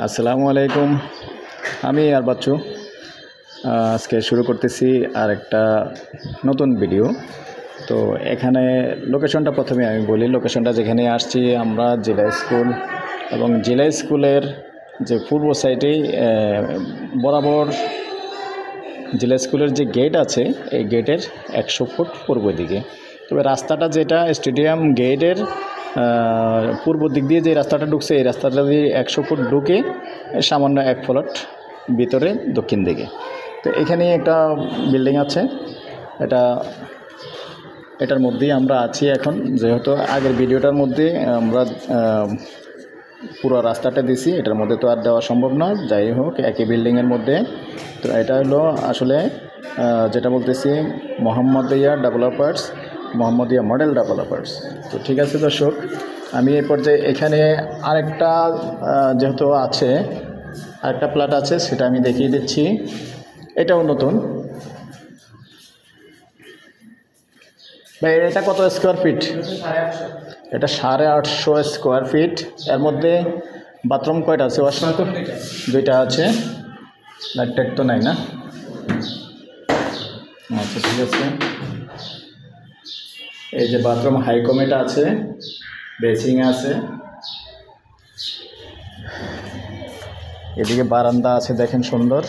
আসসালামু আলাইকুম। আমি আর বাচ্চু আজকে শুরু করতেছি আর একটা নতুন ভিডিও। তো এখানে লোকেশনটা প্রথমে আমি বলি। লোকেশনটা যেখানে আসছি আমরা জেলা স্কুল, এবং জেলা স্কুলের যে পূর্ব সাইডে বরাবর জেলা স্কুলের যে গেট আছে এই গেটের 100 ফুট পূর্ব দিকে। তবে রাস্তাটা যেটা স্টেডিয়াম গেটের পূর্ব দিক দিয়ে যে রাস্তাটা ঢুকছে এই রাস্তাটা দিয়ে 100 ফুট ঢুকে সামান্য 1 প্লট ভিতরে দক্ষিণ দিকে। তো এখানে একটা বিল্ডিং আছে, এটার মধ্যেই আমরা আছি এখন। যেহেতু আগের ভিডিওটার মধ্যে আমরা পুরো রাস্তাটা দিছি, এটার মধ্যে তো আর দেওয়া সম্ভব না। যাই হোক, একই বিল্ডিংয়ের মধ্যে। তো এটা হলো আসলে যেটা বলতেছি Mohammadia developers, Mohammadia model developers. তো ঠিক আছে দর্শক, আমি এই পর্যায়ে এখানে আরেকটা যেহেতু আছে আরেকটা প্লট আছে সেটা আমি দেখিয়ে দিচ্ছি। এটাও নতুন। ভাই এটা কত স্কোয়ার ফিট? এটা 850 স্কোয়ার ফিট। এর মধ্যে বাথরুম কয়টা আছে? ওয়াশরুম তো 2টা আছে। লাইট টাইট তো নাই না? আচ্ছা ঠিক আছে। এই যে বাথরুম হাইকমেটা আছে, বেসিং আছে, এদিকে বারান্দা আছে, দেখেন সুন্দর।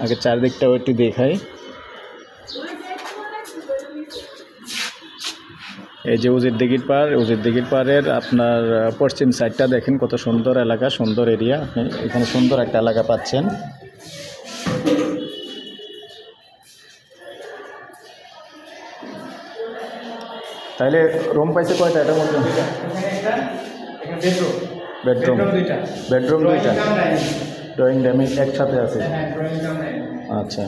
আগে চারদিকটাও একটু দেখাই। এই যে উজির দিঘির পাড়ের আপনার পশ্চিম সাইডটা দেখেন কত সুন্দর এলাকা, সুন্দর এরিয়া। আপনি এখানে সুন্দর একটা এলাকা পাচ্ছেন। তাইলে রুম পাইছে কয়টা এটার মধ্যে? বেডরুম 2টা, ড্রয়িং রুম একসাথে আছে। আচ্ছা,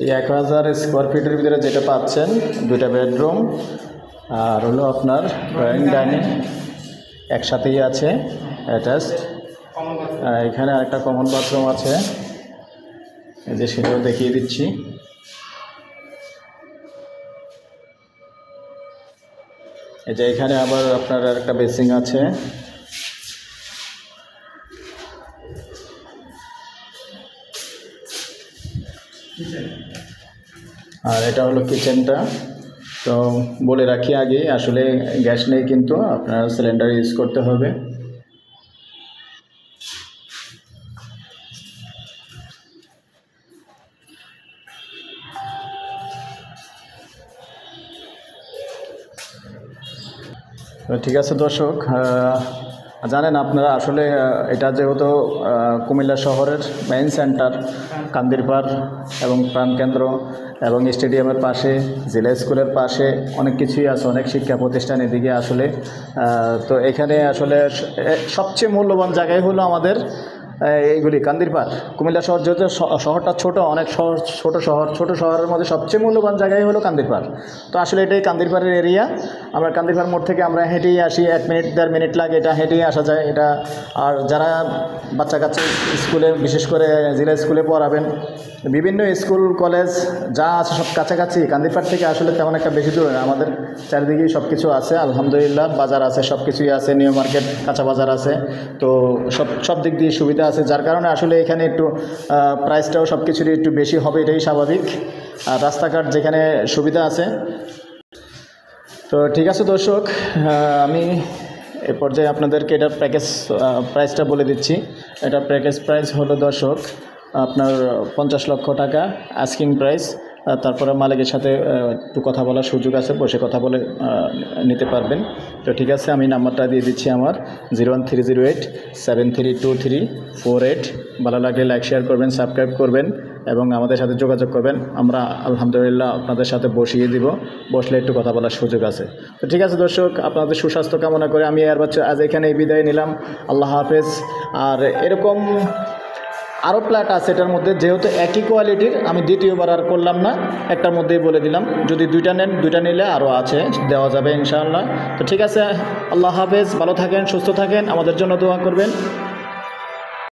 এই 1000 স্কোয়ার ফিটের ভিতরে যেটা পাচ্ছেন 2টা বেডরুম আর হলো আপনার ড্রয়িং ডাইনিং একসাথেই আছে অ্যাটাচড। এখানে আরেকটা কমন বাথরুম আছে, এই যে সেটাও দেখিয়ে দিচ্ছি। এই যে এখানে আবার আপনার একটা বেসিং আছে। আর এটা হলো কিচেনটা। তো বলে রাখি আগে, আসলে গ্যাস নেই কিন্তু আপনার সিলিন্ডার ইউজ করতে হবে। ঠিক আছে দর্শক, জানেন আপনারা আসলে এটা যেহেতু কুমিল্লা শহরের মেইন সেন্টার, কান্দিরপাড় এবং প্রাণকেন্দ্র এবং স্টেডিয়ামের পাশে, জেলা স্কুলের পাশে অনেক কিছুই আছে, অনেক শিক্ষা প্রতিষ্ঠান এদিকে আসলে। তো এখানে আসলে সবচেয়ে মূল্যবান জায়গায় হলো আমাদের এইগুলি কান্দিরপাড়। কুমিল্লা শহর যেহেতু শহরটা ছোট, অনেক ছোট শহরের মধ্যে সবচেয়ে মূল্যবান জায়গায় হলো কান্দিরপাড়। তো আসলে এটাই কান্দিরপাড়ের এরিয়া। আমরা কান্দিরপাড় মোড় থেকে আমরা হেঁটেই আসি, 1 মিনিট 1.5 মিনিট লাগে, এটা হেঁটেই আসা যায় এটা। আর যারা বাচ্চা কাচ্চা স্কুলে, বিশেষ করে জেলা স্কুলে পড়াবেন, বিভিন্ন স্কুল কলেজ যা আছে সব কাছাকাছি। কান্দিরপাড় থেকে আসলে তেমন একটা বেশি দূর না, আমাদের চারিদিকেই সব কিছু আছে আলহামদুলিল্লাহ। বাজার আছে, সব কিছুই আছে, নিউ মার্কেট, কাঁচা বাজার আছে। তো সব দিক দিয়ে সুবিধা আছে, যার কারণে আসলে এখানে একটু প্রাইসটাও সব কিছুরই একটু বেশি হবে, এটাই স্বাভাবিক। আর রাস্তাঘাট যেখানে সুবিধা আছে। তো ঠিক আছে দর্শক, আমি এ পর্যায়ে আপনাদেরকে এটার প্যাকেজ প্রাইসটা বলে দিচ্ছি। এটা প্যাকেজ প্রাইস হলো দর্শক আপনার 50 লক্ষ টাকা আস্কিং প্রাইস। তারপরে মালিকের সাথে একটু কথা বলার সুযোগ আছে, বসে কথা বলে নিতে পারবেন। তো ঠিক আছে, আমি নাম্বারটা দিয়ে দিচ্ছি আমার 01308732348। ভালো লাগলে লাইক শেয়ার করবেন, সাবস্ক্রাইব করবেন এবং আমাদের সাথে যোগাযোগ করবেন। আমরা আলহামদুলিল্লাহ আপনাদের সাথে বসিয়ে দিব, বসলে একটু কথা বলার সুযোগ আছে। তো ঠিক আছে দর্শক, আপনাদের সুস্বাস্থ্য কামনা করে আমি আর বাচ্চা আজ এখানেই বিদায় নিলাম। আল্লাহ হাফেজ। আর এরকম আরও প্লট আছে এটার মধ্যে, যেহেতু একই কোয়ালিটির আমি দ্বিতীয়বার আর করলাম না, একটার মধ্যেই বলে দিলাম। যদি 2টা নেন, 2টা নিলে আরও আছে, দেওয়া যাবে ইনশাআল্লাহ। তো ঠিক আছে, আল্লাহ হাফেজ, ভালো থাকেন, সুস্থ থাকেন, আমাদের জন্য দোয়া করবেন।